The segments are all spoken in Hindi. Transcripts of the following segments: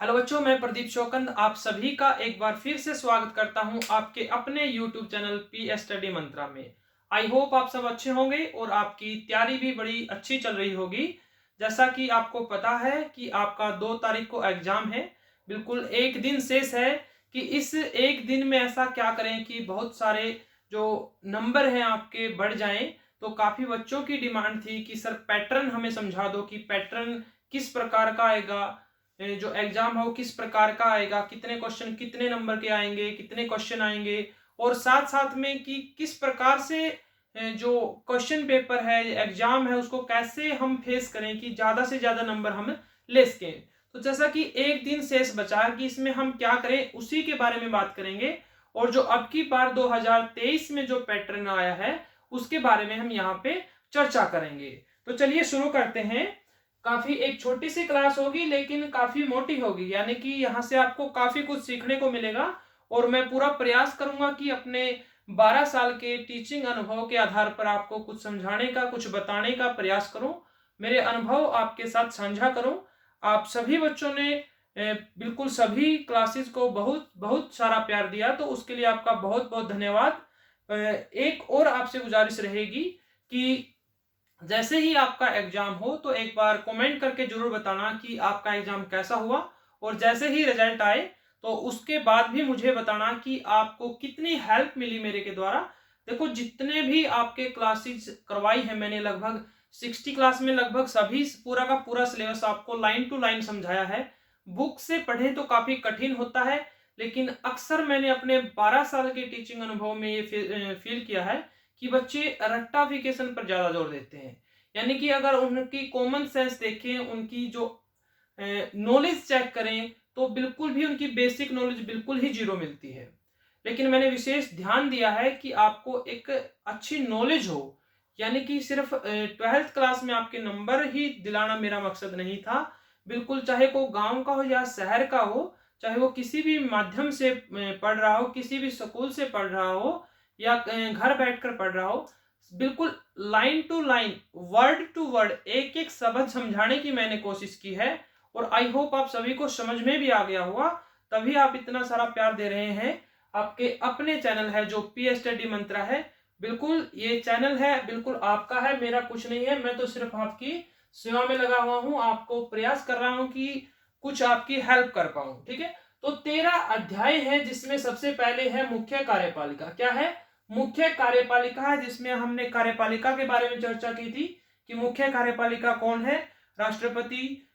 हेलो बच्चों, मैं प्रदीप शौकंद आप सभी का एक बार फिर से स्वागत करता हूं आपके अपने YouTube चैनल पी स्टडी मंत्रा में। आई होप आप सब अच्छे होंगे और आपकी तैयारी भी बड़ी अच्छी चल रही होगी। जैसा कि आपको पता है कि आपका 2 तारीख को एग्जाम है, बिल्कुल एक दिन शेष है कि इस एक दिन में ऐसा क्या करें कि बहुत सारे जो नंबर हैं आपके बढ़ जाएं। तो काफ़ी बच्चों की डिमांड थी कि सर पैटर्न हमें समझा दो कि पैटर्न किस प्रकार का आएगा, जो एग्जाम है वो किस प्रकार का आएगा, कितने क्वेश्चन कितने नंबर के आएंगे, कितने क्वेश्चन आएंगे और साथ साथ में कि किस प्रकार से जो क्वेश्चन पेपर है एग्जाम है उसको कैसे हम फेस करें कि ज़्यादा से ज़्यादा नंबर हम ले सकें। तो जैसा कि एक दिन शेष बचा कि इसमें हम क्या करें उसी के बारे में बात करेंगे और जो अब की बार 2023 में जो पैटर्न आया है उसके बारे में हम यहाँ पे चर्चा करेंगे। तो चलिए शुरू करते हैं। काफी एक छोटी सी क्लास होगी लेकिन काफी मोटी होगी, यानी कि यहाँ से आपको काफी कुछ सीखने को मिलेगा और मैं पूरा प्रयास करूंगा कि अपने 12 साल के टीचिंग अनुभव के आधार पर आपको कुछ समझाने का, कुछ बताने का प्रयास करूं, मेरे अनुभव आपके साथ साझा करूं। आप सभी बच्चों ने बिल्कुल सभी क्लासेस को बहुत बहुत सारा प्यार दिया, तो उसके लिए आपका बहुत बहुत धन्यवाद। एक और आपसे गुजारिश रहेगी कि जैसे ही आपका एग्जाम हो तो एक बार कमेंट करके जरूर बताना कि आपका एग्जाम कैसा हुआ और जैसे ही रिजल्ट आए तो उसके बाद भी मुझे बताना कि आपको कितनी हेल्प मिली मेरे के द्वारा। देखो, जितने भी आपके क्लासेस करवाई है मैंने, लगभग 60 क्लास में लगभग सभी पूरा का पूरा सिलेबस आपको लाइन टू लाइन समझाया है। बुक से पढ़े तो काफी कठिन होता है, लेकिन अक्सर मैंने अपने 12 साल के टीचिंग अनुभव में ये फील किया है कि बच्चे रट्टाफिकेशन पर ज्यादा जोर देते हैं। यानी कि अगर उनकी कॉमन सेंस देखें, उनकी जो नॉलेज चेक करें तो बिल्कुल भी उनकी बेसिक नॉलेज बिल्कुल ही जीरो मिलती है। लेकिन मैंने विशेष ध्यान दिया है कि आपको एक अच्छी नॉलेज हो, यानी कि सिर्फ 12th क्लास में आपके नंबर ही दिलाना मेरा मकसद नहीं था। बिल्कुल, चाहे वो गांव का हो या शहर का हो, चाहे वो किसी भी माध्यम से पढ़ रहा हो, किसी भी स्कूल से पढ़ रहा हो या घर बैठकर पढ़ रहा हो, बिल्कुल line to line, word to word, एक एक शब्द समझाने की मैंने कोशिश की है और आई होप आप सभी को समझ में भी आ गया होगा, तभी आप इतना सारा प्यार दे रहे हैं। आपके अपने चैनल है जो पी स्टडी मंत्रा है, बिल्कुल ये चैनल है बिल्कुल आपका है, मेरा कुछ नहीं है। मैं तो सिर्फ आपकी सेवा में लगा हुआ हूं, आपको प्रयास कर रहा हूं कि कुछ आपकी हेल्प कर पाऊं। ठीक है, तो 13 अध्याय है जिसमें सबसे पहले है मुख्य कार्यपालिका। क्या है? मुख्य कार्यपालिका है, जिसमें हमने कार्यपालिका के बारे में चर्चा की थी कि मुख्य कार्यपालिका कौन है। राष्ट्रपति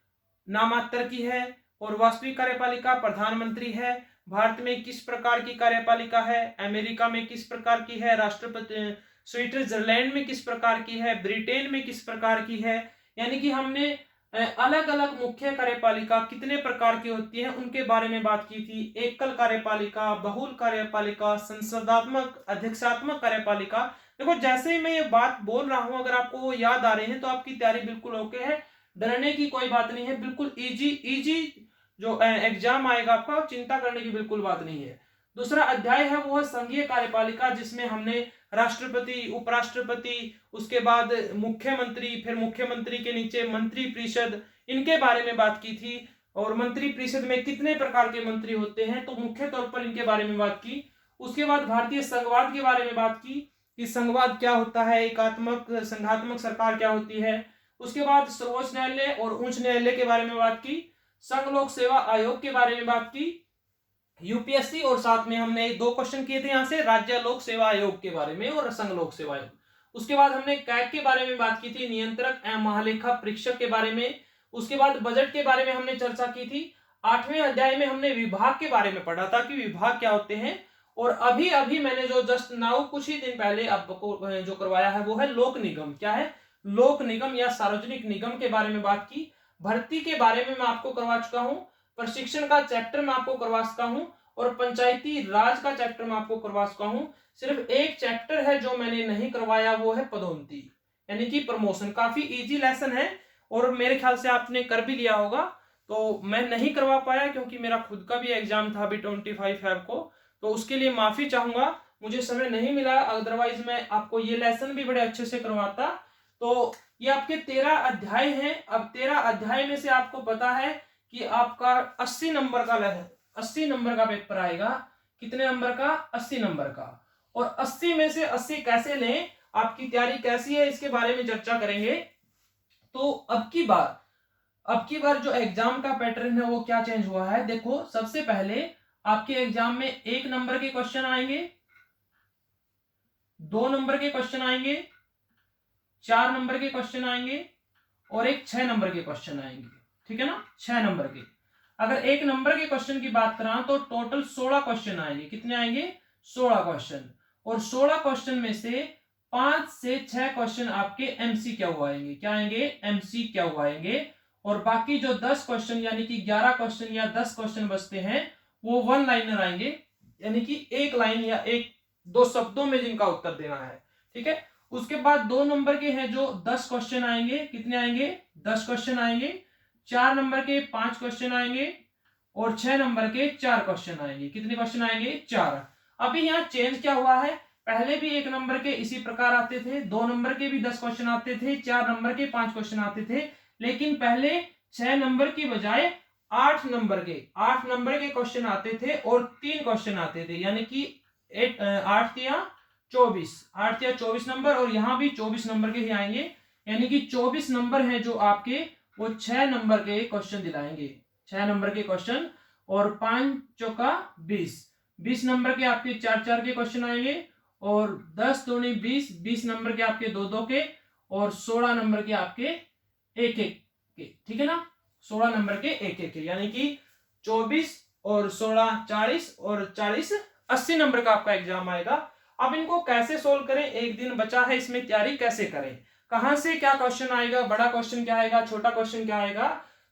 नामात्र की है और वास्तविक कार्यपालिका प्रधानमंत्री है। भारत में किस प्रकार की कार्यपालिका है, अमेरिका में किस प्रकार की है, राष्ट्रपति स्विट्जरलैंड में किस प्रकार की है, ब्रिटेन में किस प्रकार की है। यानी कि हमने अलग अलग मुख्य कार्यपालिका कितने प्रकार की होती है उनके बारे में बात की थी। एकल कार्यपालिका, बहुल कार्यपालिका, संसदात्मक, अध्यक्षात्मक कार्यपालिका। देखो, जैसे ही मैं ये बात बोल रहा हूं, अगर आपको वो याद आ रहे हैं तो आपकी तैयारी बिल्कुल ओके है, डरने की कोई बात नहीं है। बिल्कुल इजी इजी जो एग्जाम आएगा आपका, चिंता करने की बिल्कुल बात नहीं है। दूसरा अध्याय है वो है संघीय कार्यपालिका, जिसमें हमने राष्ट्रपति, उपराष्ट्रपति, उसके बाद मुख्यमंत्री, फिर मुख्यमंत्री के नीचे मंत्री परिषद, इनके बारे में बात की थी। और मंत्री परिषद में कितने प्रकार के मंत्री होते हैं, तो मुख्य तौर पर इनके बारे में बात की। उसके बाद भारतीय संघवाद के बारे में बात की कि संघवाद क्या होता है, एकात्मक संघात्मक सरकार क्या होती है। उसके बाद सर्वोच्च न्यायालय और उच्च न्यायालय के बारे में बात की। संघ लोक सेवा आयोग के बारे में बात की, यूपीएससी, और साथ में हमने 2 क्वेश्चन किए थे यहाँ से राज्य लोक सेवा आयोग के बारे में और संघ लोक सेवा आयोग। उसके बाद हमने कैग के बारे में बात की थी, नियंत्रक एवं महालेखा परीक्षक के बारे में। उसके बाद बजट के बारे में हमने चर्चा की थी। 8वें अध्याय में हमने विभाग के बारे में पढ़ा था कि विभाग क्या होते हैं। और अभी अभी मैंने जो जस्ट नाउ कुछ ही दिन पहले आपको जो करवाया है वो है लोक निगम। क्या है? लोक निगम या सार्वजनिक निगम के बारे में बात की। भर्ती के बारे में मैं आपको करवा चुका हूं, प्रशिक्षण का चैप्टर मैं आपको करवा चुका हूं और पंचायती राज का चैप्टर मैं आपको करवा चुका हूं। सिर्फ एक चैप्टर है जो मैंने नहीं करवाया, वो है पदोन्नति यानी कि प्रमोशन। काफी इजी लेसन है और मेरे ख्याल से आपने कर भी लिया होगा। तो मैं नहीं करवा पाया क्योंकि मेरा खुद का भी एग्जाम था अभी 25 फेब को, तो उसके लिए माफी चाहूंगा, मुझे समय नहीं मिला, अदरवाइज मैं आपको ये लेसन भी बड़े अच्छे से करवाता। तो ये आपके 13 अध्याय हैं। अब 13 अध्याय में से आपको पता है कि आपका 80 नंबर का 80 नंबर का पेपर आएगा। कितने नंबर का? 80 नंबर का। और 80 में से 80 कैसे लें, आपकी तैयारी कैसी है, इसके बारे में चर्चा करेंगे। तो अब की बार जो एग्जाम का पैटर्न है वो क्या चेंज हुआ है, देखो सबसे पहले आपके एग्जाम में 1 नंबर के क्वेश्चन आएंगे, 2 नंबर के क्वेश्चन आएंगे, 4 नंबर के क्वेश्चन आएंगे और एक 6 नंबर के क्वेश्चन आएंगे। ठीक है ना, 6 नंबर के। अगर 1 नंबर के क्वेश्चन की बात करें तो टोटल 16 क्वेश्चन आएंगे। कितने आएंगे? 16 क्वेश्चन। और 16 क्वेश्चन में से 5 से 6 क्वेश्चन आपके एमसीक्यू आएंगे। क्या आएंगे? एमसीक्यू आएंगे। और बाकी जो 10 क्वेश्चन यानी कि 11 क्वेश्चन या 10 क्वेश्चन बचते हैं वो वन लाइनर आएंगे, यानी कि एक लाइन या एक दो शब्दों में जिनका उत्तर देना है। ठीक है। उसके बाद 2 नंबर के हैं जो 10 क्वेश्चन आएंगे। कितने आएंगे? 10 क्वेश्चन आएंगे। 4 नंबर के 5 क्वेश्चन आएंगे और 6 नंबर के 4 क्वेश्चन आएंगे। कितने क्वेश्चन आएंगे? 4। अभी यहाँ चेंज क्या हुआ है, पहले भी 1 नंबर के इसी प्रकार आते थे, 2 नंबर के भी 10 क्वेश्चन आते थे, 4 नंबर के 5 क्वेश्चन आते थे, लेकिन पहले 6 नंबर की बजाय 8 नंबर के क्वेश्चन आते थे और 3 क्वेश्चन आते थे, यानी कि 8 या 24 नंबर, और यहाँ भी 24 नंबर के ही आएंगे, यानी कि 24 नंबर हैं जो आपके वो 6 नंबर के क्वेश्चन दिलाएंगे। 6 नंबर के क्वेश्चन और 5 चौका 20 नंबर के आपके 4 के क्वेश्चन आएंगे और 10 दूनी 20 नंबर के आपके 2 के और 16 नंबर के आपके 1 के। ठीक है ना, 16 नंबर के 1 के, यानी कि 24 और 16 40 और 40 80 नंबर का आपका एग्जाम आएगा। अब इनको कैसे सोल्व करें, एक दिन बचा है, इसमें तैयारी कैसे करें, कहां से क्या क्वेश्चन आएगा, बड़ा क्वेश्चन क्या आएगा, छोटा क्वेश्चन क्या आएगा।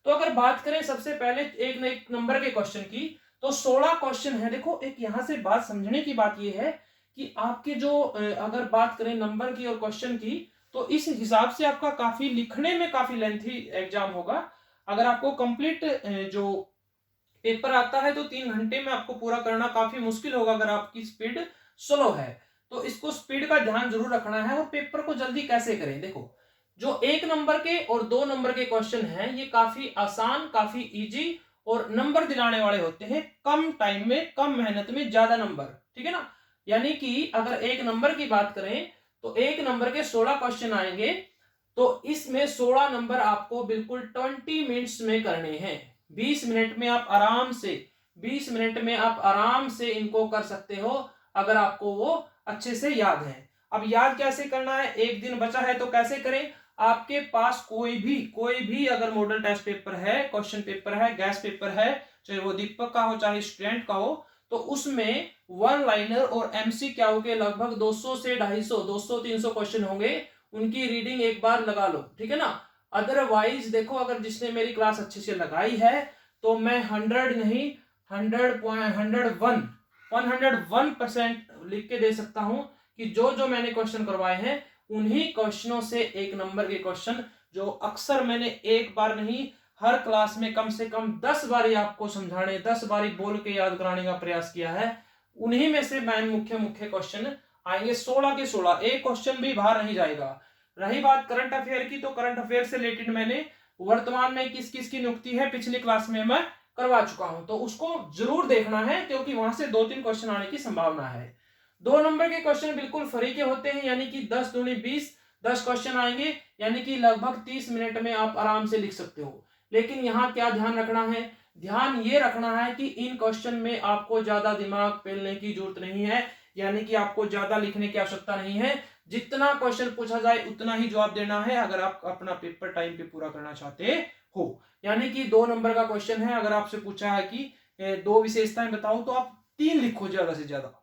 तो अगर बात करें सबसे पहले एक नंबर के क्वेश्चन की, तो 16 क्वेश्चन है। देखो एक यहां से बात समझने की बात यह है कि आपके जो अगर बात करें नंबर की और क्वेश्चन की, तो इस हिसाब से आपका काफी लिखने में काफी लेंथी एग्जाम होगा। अगर आपको कंप्लीट जो पेपर आता है तो 3 घंटे में आपको पूरा करना काफी मुश्किल होगा अगर आपकी स्पीड स्लो है। तो इसको स्पीड का ध्यान जरूर रखना है। और पेपर को जल्दी कैसे करें, देखो जो 1 नंबर के और 2 नंबर के क्वेश्चन हैं ये काफी आसान, काफी इजी और नंबर दिलाने वाले होते हैं, कम टाइम में, कम मेहनत में ज्यादा नंबर। ठीक है ना, यानी कि अगर 1 नंबर की बात करें तो 1 नंबर के 16 क्वेश्चन आएंगे, तो इसमें 16 नंबर आपको बिल्कुल 20 मिनट्स में करने हैं। 20 मिनट में आप आराम से इनको कर सकते हो अगर आपको वो अच्छे से याद है। अब याद कैसे करना है, एक दिन बचा है तो कैसे करें। आपके पास कोई भी अगर मॉडल टेस्ट पेपर है, क्वेश्चन पेपर है, गैस पेपर है, चाहे वो दीपक का हो चाहे स्टूडेंट का हो, तो उसमें वन लाइनर और एमसीक्यू के लगभग 200 से 250 200-300 क्वेश्चन होंगे, उनकी रीडिंग एक बार लगा लो। ठीक है ना, अदरवाइज देखो अगर जिसने मेरी क्लास अच्छे से लगाई है तो मैं 100 नहीं 101% लिख के दे सकता हूं कि जो जो मैंने क्वेश्चन करवाए हैं उन्हीं क्वेश्चनों से 1 नंबर के क्वेश्चन, जो अक्सर मैंने एक बार नहीं हर क्लास में कम से कम 10 बारी आपको समझाने, 10 बारी बोल के याद कराने का प्रयास किया है, उन्हीं में से मैंने मुख्य क्वेश्चन आएंगे 16 के 16, एक क्वेश्चन भी बाहर नहीं जाएगा। रही बात करंट अफेयर की, तो करंट अफेयर से रिलेटेड मैंने वर्तमान में किस किस की नियुक्ति है पिछली क्लास में मैं करवा चुका हूं, तो उसको जरूर देखना है क्योंकि वहां से 2-3 क्वेश्चन आने की संभावना है। 2 नंबर के क्वेश्चन बिल्कुल फ्री के होते हैं, यानी कि 10 दूनी 20 10 क्वेश्चन आएंगे, यानी कि लगभग 30 मिनट में आप आराम से लिख सकते हो। लेकिन यहाँ क्या ध्यान रखना है, ध्यान ये रखना है कि इन क्वेश्चन में आपको ज्यादा दिमाग पेलने की जरूरत नहीं है, यानी कि आपको ज्यादा लिखने की आवश्यकता नहीं है। जितना क्वेश्चन पूछा जाए उतना ही जवाब देना है अगर आप अपना पेपर टाइम पे पूरा करना चाहते हो। यानी कि 2 नंबर का क्वेश्चन है, अगर आपसे पूछा है कि 2 विशेषताएं बताओ, तो आप 3 लिखो, ज्यादा से ज्यादा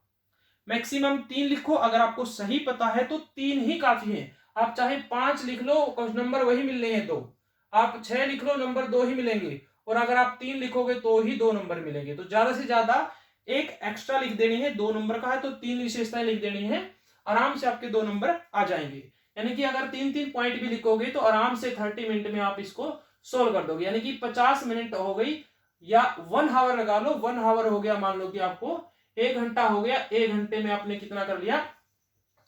मैक्सिमम 3 लिखो। अगर आपको सही पता है तो 3 ही काफी है। आप चाहे 5 लिख लो, नंबर वही मिलने हैं 2, आप 6 लिख लो, नंबर 2 ही मिलेंगे, और अगर आप 3 लिखोगे तो ही 2 नंबर मिलेंगे। तो ज्यादा से ज्यादा एक एक्स्ट्रा लिख देनी है, 2 नंबर का है तो 3 विशेषताएं लिख देनी है, आराम से आपके 2 नंबर आ जाएंगे। यानी कि अगर 3-3 पॉइंट भी लिखोगे तो आराम से 30 मिनट में आप इसको सोल्व कर दोगे, यानी कि 50 मिनट हो गई, या 1 आवर लगा लो, 1 आवर हो गया, मान लो कि आपको 1 घंटा हो गया, 1 घंटे में आपने कितना कर लिया,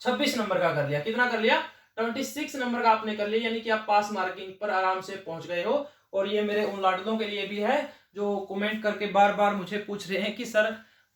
26 नंबर का कर लिया। कितना कर लिया, 26 नंबर का आपने कर लिया, यानी कि आप पास मार्किंग पर आराम से पहुंच गए हो। और ये मेरे उन लाडलों के लिए भी है जो कमेंट करके बार बार मुझे पूछ रहे हैं कि सर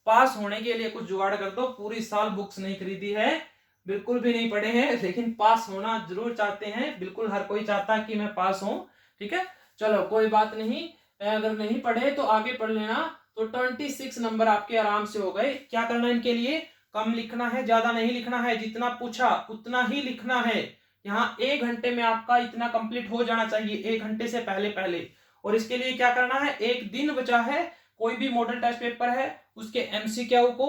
पास होने के लिए कुछ जुगाड़ कर दो। पूरी साल बुक्स नहीं खरीदी है, बिल्कुल भी नहीं पढ़े हैं, लेकिन पास होना जरूर चाहते हैं। बिल्कुल हर कोई चाहता है कि मैं पास हूं। ठीक है, चलो कोई बात नहीं, अगर नहीं पढ़े तो आगे पढ़ लेना। तो 26 नंबर आपके आराम से हो गए। क्या करना है इनके लिए, कम लिखना है, ज्यादा नहीं लिखना है, जितना पूछा उतना ही लिखना है। यहाँ 1 घंटे में आपका इतना कंप्लीट हो जाना चाहिए, 1 घंटे से पहले पहले। और इसके लिए क्या करना है, एक दिन बचा है, कोई भी मॉडल टेस्ट पेपर है उसके एमसीक्यू को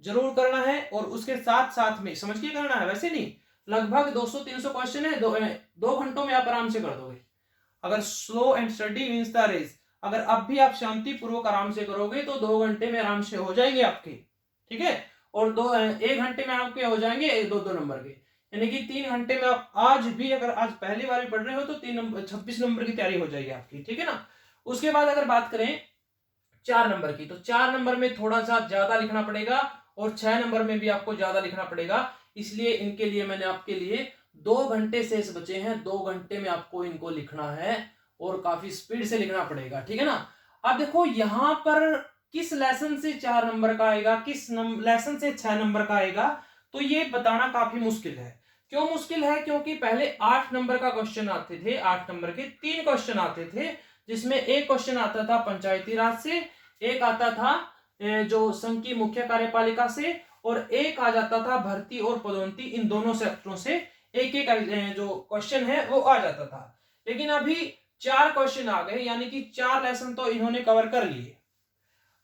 जरूर करना है, और उसके साथ साथ में समझ के करना है। वैसे नहीं, लगभग 200-300 क्वेश्चन है, 2 घंटों में आप आराम से कर दोगे। अगर slow and study wins the race, अगर अब भी आप शांति पूर्वक आराम से करोगे तो 2 घंटे में आराम से हो जाएंगे आपके। ठीक है, और 1 घंटे में आपके हो जाएंगे 2-2 नंबर के, यानी कि 3 घंटे में आप आज भी, अगर आज पहली बार भी पढ़ रहे हो तो 26 नंबर की तैयारी हो जाएगी आपकी। ठीक है ना। उसके बाद अगर बात करें 4 नंबर की, तो 4 नंबर में थोड़ा सा ज्यादा लिखना पड़ेगा, और 6 नंबर में भी आपको ज्यादा लिखना पड़ेगा। इसलिए इनके लिए मैंने आपके लिए 2 घंटे शेष बचे हैं, 2 घंटे में आपको इनको लिखना है, और काफी स्पीड से लिखना पड़ेगा। ठीक है ना। अब देखो यहां पर किस लेसन से 4 नंबर का आएगा, किस लेसन से 6 नंबर का आएगा, तो ये बताना काफी मुश्किल है। क्यों मुश्किल है, क्योंकि पहले 8 नंबर का क्वेश्चन आते थे, 8 नंबर के 3 क्वेश्चन आते थे, जिसमें एक क्वेश्चन आता था पंचायती राज से, एक आता था जो संघ की मुख्य कार्यपालिका से, और एक आ जाता था भर्ती और पदोन्नति, इन दोनों सेक्टरों से एक एक जो क्वेश्चन है वो आ जाता था। लेकिन अभी 4 क्वेश्चन आ गए, यानी कि 4 लेसन तो इन्होंने कवर कर लिए।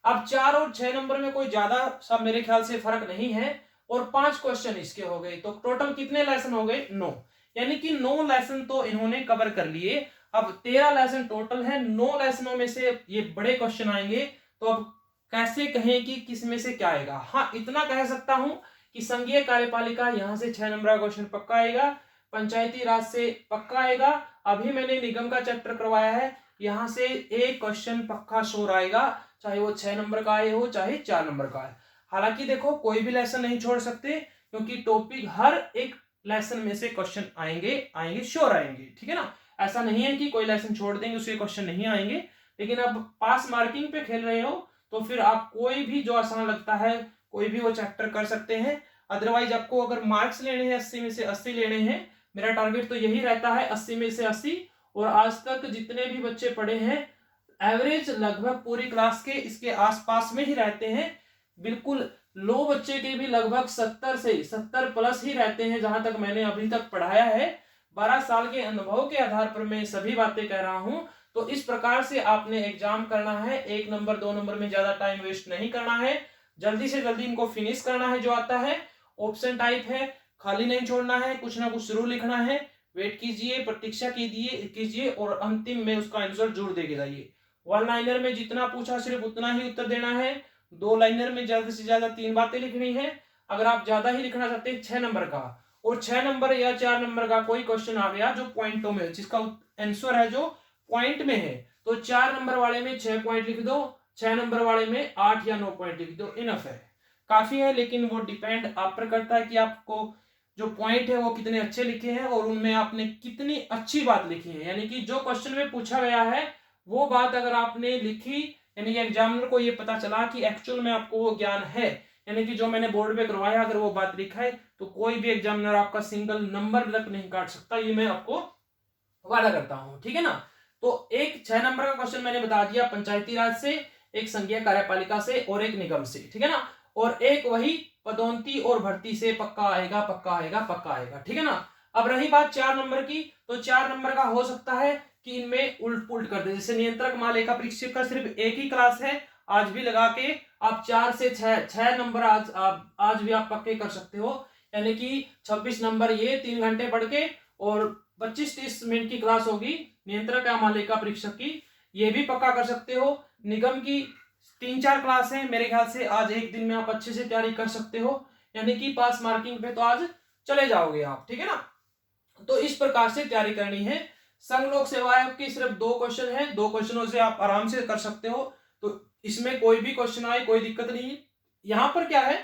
अब 4 और 6 नंबर में कोई ज्यादा सा मेरे ख्याल से फर्क नहीं है, और 5 क्वेश्चन इसके हो गए, तो टोटल कितने लेसन हो गए, 9, यानी कि 9 लेसन तो इन्होंने कवर कर लिए। अब 13 लेसन टोटल है, 9 लेसनों में से ये बड़े क्वेश्चन आएंगे, तो अब कैसे कहें कि किस में से क्या आएगा। हाँ, इतना कह सकता हूं कि संघीय कार्यपालिका यहां से 6 नंबर का क्वेश्चन पक्का आएगा, पंचायती राज से पक्का आएगा, अभी मैंने निगम का चैप्टर करवाया है, यहां से एक क्वेश्चन पक्का श्योर आएगा, चाहे वो 6 नंबर का आए हो चाहे 4 नंबर का आए। हालांकि देखो कोई भी लेसन नहीं छोड़ सकते, क्योंकि टॉपिक हर एक लेसन में से क्वेश्चन आएंगे श्योर आएंगे। ठीक है ना, ऐसा नहीं है कि कोई लेसन छोड़ देंगे उसके क्वेश्चन नहीं आएंगे। लेकिन अब पास मार्किंग पे खेल रहे हो तो फिर आप कोई भी जो आसान लगता है कोई भी वो चैप्टर कर सकते हैं। अदरवाइज आपको अगर मार्क्स लेने हैं 80 में से 80 लेने हैं, मेरा टारगेट तो यही रहता है 80 में से 80। और आज तक जितने भी बच्चे पढ़े हैं एवरेज लगभग पूरी क्लास के इसके आसपास में ही रहते हैं। बिल्कुल लो बच्चे के भी लगभग 70 से 70 प्लस ही रहते हैं, जहां तक मैंने अभी तक पढ़ाया है। 12 साल के अनुभव के आधार पर मैं सभी बातें कह रहा हूं। तो इस प्रकार से आपने एग्जाम करना है, 1 नंबर 2 नंबर में ज्यादा टाइम वेस्ट नहीं करना है, जल्दी से जल्दी इनको फिनिश करना है। जो आता है ऑप्शन टाइप है, खाली नहीं छोड़ना है, कुछ ना कुछ जरूर लिखना है। वेट कीजिए, प्रतीक्षा कीजिए और अंतिम में उसका आंसर जरूर देके जाइए। 1 लाइनर में जितना पूछा सिर्फ उतना ही उत्तर देना है। 2 लाइनर में ज्यादा से ज्यादा 3 बातें लिखनी है। अगर आप ज्यादा ही लिखना चाहते हैं 6 नंबर का, और 6 नंबर या 4 नंबर का कोई क्वेश्चन आ गया जो पॉइंटों में, जिसका आंसर है जो पॉइंट में है, तो 4 नंबर वाले में 6 पॉइंट लिख दो, 6 नंबर वाले में 8 या 9 पॉइंट लिख दो, इनफ है, काफी है। लेकिन वो डिपेंड आप पर करता है कि आपको जो पॉइंट है वो कितने अच्छे लिखे हैं और उनमें आपने कितनी अच्छी बात लिखी है। यानी कि जो क्वेश्चन में पूछा गया है वो बात अगर आपने लिखी, यानी कि एग्जामिनर को ये पता चला कि एक्चुअल में आपको वो ज्ञान है, यानी कि जो मैंने बोर्ड पे करवाया अगर वो बात लिखा है, तो कोई भी एग्जामिनर आपका सिंगल नंबर तक नहीं काट सकता, ये मैं आपको वादा करता हूं। ठीक है ना। तो एक 6 नंबर का क्वेश्चन मैंने बता दिया पंचायती राज से, एक संघीय कार्यपालिका से और एक निगम से। ठीक है ना। और एक वही पदोन्नति और भर्ती से पक्का आएगा। ठीक है ना। अब रही बात 4 नंबर की, तो 4 नंबर का हो सकता है कि इनमें उल्ट पुल्ट कर दे। जैसे नियंत्रक महालेखा परीक्षक का सिर्फ एक ही क्लास है, आज भी लगा के आप 4 से 6 नंबर आज भी आप पक्के कर सकते हो। यानी कि 26 नंबर ये 3 घंटे पढ़ के, और 25-30 मिनट की क्लास होगी नियंत्रक या महालेखा परीक्षक की, ये भी पक्का कर सकते हो। निगम की 3-4 क्लास है, मेरे ख्याल से आज एक दिन में आप अच्छे से तैयारी कर सकते हो, यानी कि पास मार्किंग पे तो आज चले जाओगे आप। ठीक है ना। तो इस प्रकार से तैयारी करनी है। संघ लोक सेवा आयोग की सिर्फ 2 क्वेश्चन है, 2 क्वेश्चनों से आप आराम से कर सकते हो, तो इसमें कोई भी क्वेश्चन आए कोई दिक्कत नहीं है। यहां पर क्या है,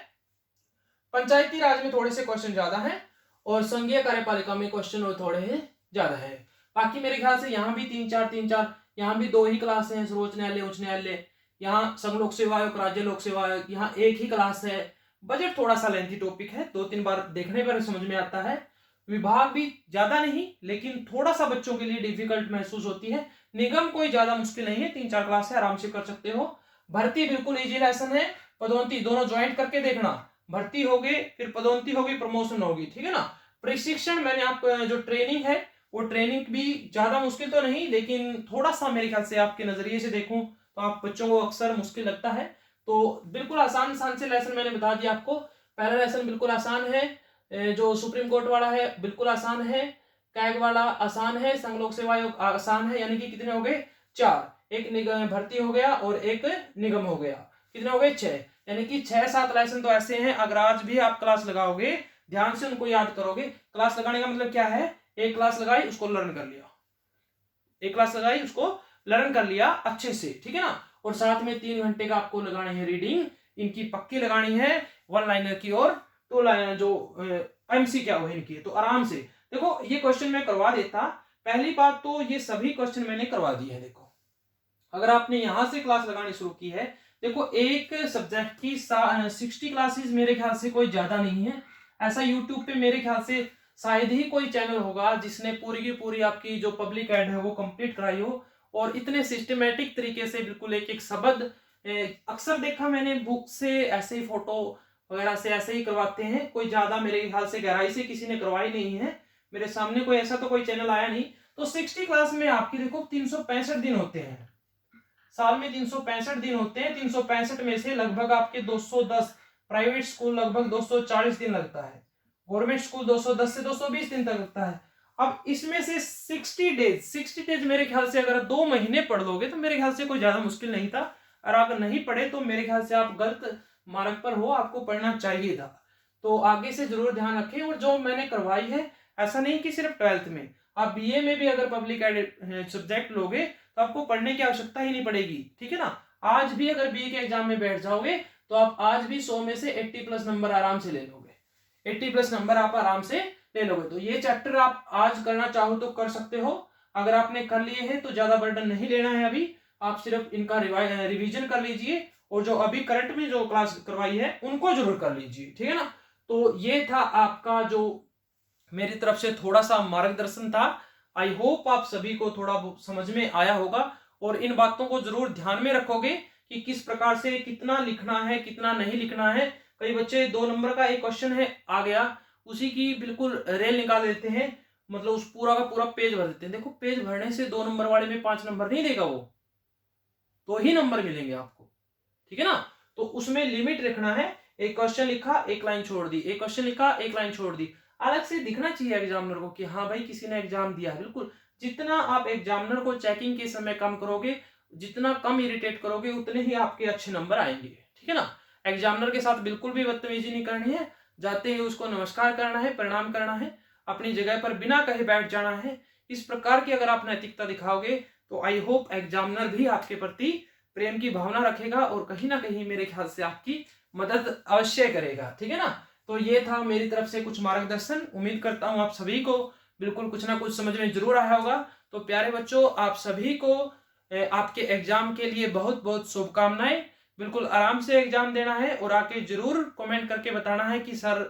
पंचायती राज में थोड़े से क्वेश्चन ज्यादा है और संघीय कार्यपालिका में क्वेश्चन थोड़े ज्यादा है। बाकी मेरे ख्याल से यहाँ भी 3-4 यहाँ भी 2 ही क्लास हैं, सर्वोच्च न्यायालय, उच्च न्यायालय। यहाँ संघ लोक सेवा आयोग, राज्य लोक सेवा आयोग, यहाँ एक ही क्लास है। बजट थोड़ा सा लेंथी टॉपिक है, 2-3 बार देखने पर समझ में आता है। विभाग भी ज्यादा नहीं, लेकिन थोड़ा सा बच्चों के लिए डिफिकल्ट महसूस होती है। निगम कोई ज्यादा मुश्किल नहीं है, 3-4 क्लास है, आराम से कर सकते हो। भर्ती बिल्कुल इजी लेसन है। पदोन्नति दोनों ज्वाइंट करके देखना, भर्ती होगी फिर पदोन्नति होगी, प्रमोशन होगी, ठीक है ना। प्रशिक्षण मैंने आपको जो ट्रेनिंग है वो ट्रेनिंग भी ज्यादा मुश्किल तो नहीं, लेकिन थोड़ा सा मेरे ख्याल से आपके नजरिए से देखूं तो आप बच्चों को अक्सर मुश्किल लगता है। तो बिल्कुल आसान से लेसन मैंने बता दिया आपको। पहला लेसन बिल्कुल आसान है, जो सुप्रीम कोर्ट वाला है बिल्कुल आसान है, कैग वाला आसान है, संघ लोक सेवा आयोग आसान है। यानी कि कितने हो गए? 4। एक निगम भर्ती हो गया और एक निगम हो गया। कितने हो गए? 6। यानी कि 6-7 लेसन तो ऐसे हैं, अगर आज भी आप क्लास लगाओगे, ध्यान से उनको याद करोगे। क्लास लगाने का मतलब क्या है? एक क्लास लगाई, उसको लर्न कर लिया, एक क्लास लगाई, उसको लर्न कर लिया अच्छे से, ठीक है ना। और साथ में 3 घंटे का आपको लगाने हैं रीडिंग, इनकी पक्की लगानी है, 1 लाइनर की और 2 लाइनर जो एमसी क्या हो इनकी। तो आराम से देखो, ये क्वेश्चन मैं करवा देता। पहली बात तो ये सभी क्वेश्चन मैंने करवा दिए हैं। देखो, अगर आपने यहां से क्लास लगानी शुरू की है, देखो एक सब्जेक्ट की 60 क्लासेस मेरे ख्याल से कोई ज्यादा नहीं है। ऐसा यूट्यूब पे मेरे ख्याल से शायद ही कोई चैनल होगा जिसने पूरी की पूरी आपकी जो पब्लिक एड है वो कंप्लीट कराई हो, और इतने सिस्टमेटिक तरीके से बिल्कुल एक एक शब्द। अक्सर देखा मैंने बुक से ऐसे ही फोटो वगैरह से ऐसे ही करवाते हैं, कोई ज्यादा मेरे ख्याल से गहराई से किसी ने करवाई नहीं है। मेरे सामने कोई ऐसा तो कोई चैनल आया नहीं। तो 60 क्लास में आपकी देखो 365 दिन होते हैं, साल में 365 दिन होते हैं। 365 में से लगभग आपके 210, प्राइवेट स्कूल लगभग 240 दिन लगता है, गवर्नमेंट स्कूल 210 से 220 दिन तक लगता है। अब इसमें से 60 डेज मेरे ख्याल से अगर 2 महीने पढ़ लोगे तो मेरे ख्याल से कोई ज्यादा मुश्किल नहीं था। और अगर नहीं पढ़े तो मेरे ख्याल से आप गलत मार्ग पर हो, आपको पढ़ना चाहिए था। तो आगे से जरूर ध्यान रखें। और जो मैंने करवाई है, ऐसा नहीं कि सिर्फ 12th में, आप बीए में भी अगर पब्लिक सब्जेक्ट लोगे तो आपको पढ़ने की आवश्यकता ही नहीं पड़ेगी, ठीक है ना। आज भी अगर बीए के एग्जाम में बैठ जाओगे तो आप आज भी 100 में से 80+ नंबर आराम से ले लोगे, 80+ नंबर आप आराम से ले लोगे। तो ये चैप्टर आप आज करना चाहो तो कर सकते हो। अगर आपने कर लिए हैं तो ज्यादा बर्डन नहीं लेना है, अभी आप सिर्फ इनका रिवीजन कर लीजिए, और जो अभी करंट में जो क्लास करवाई है उनको जरूर कर लीजिए, ठीक है ना। तो ये था आपका जो मेरी तरफ से थोड़ा सा मार्गदर्शन था। आई होप आप सभी को थोड़ा समझ में आया होगा, और इन बातों को जरूर ध्यान में रखोगे कि किस प्रकार से कितना लिखना है, कितना नहीं लिखना है। कई बच्चे 2 नंबर का एक क्वेश्चन है आ गया, उसी की बिल्कुल रेल निकाल देते हैं, मतलब उस पूरा का पूरा पेज भर देते हैं। देखो, पेज भरने से 2 नंबर वाले में 5 नंबर नहीं देगा, वो 2 ही नंबर मिलेंगे आपको, ठीक है ना। तो उसमें लिमिट रखना है। एक क्वेश्चन लिखा, 1 लाइन छोड़ दी, एक क्वेश्चन लिखा, 1 लाइन छोड़ दी। अलग से दिखना चाहिए एग्जामिनर को कि हाँ भाई किसी ने एग्जाम दिया है। बिल्कुल, जितना आप एग्जामिनर को चेकिंग के समय कम करोगे, जितना कम इरिटेट करोगे, उतने ही आपके अच्छे नंबर आएंगे, ठीक है ना। एग्जामिनर के साथ बिल्कुल भी बदतमीजी नहीं करनी है, जाते ही उसको नमस्कार करना है, प्रणाम करना है, अपनी जगह पर बिना कहे बैठ जाना है। इस प्रकार की अगर आप नैतिकता दिखाओगे तो आई होप एग्जामिनर भी आपके प्रति प्रेम की भावना रखेगा, और कहीं ना कहीं मेरे ख्याल से आपकी मदद अवश्य करेगा, ठीक है ना। तो ये था मेरी तरफ से कुछ मार्गदर्शन। उम्मीद करता हूं आप सभी को बिल्कुल कुछ ना कुछ समझ में जरूर आया होगा। तो प्यारे बच्चों, आप सभी को आपके एग्जाम के लिए बहुत बहुत शुभकामनाएं। बिल्कुल आराम से एग्जाम देना है, और आके जरूर कमेंट करके बताना है कि सर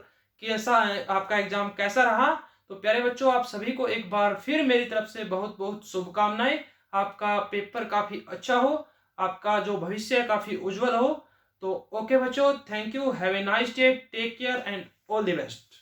कैसा आपका एग्जाम कैसा रहा। तो प्यारे बच्चों, आप सभी को एक बार फिर मेरी तरफ से बहुत बहुत शुभकामनाएं। आपका पेपर काफी अच्छा हो, आपका जो भविष्य काफी उज्जवल हो। तो ओके बच्चों, thank you, have a nice day, take care and all the best.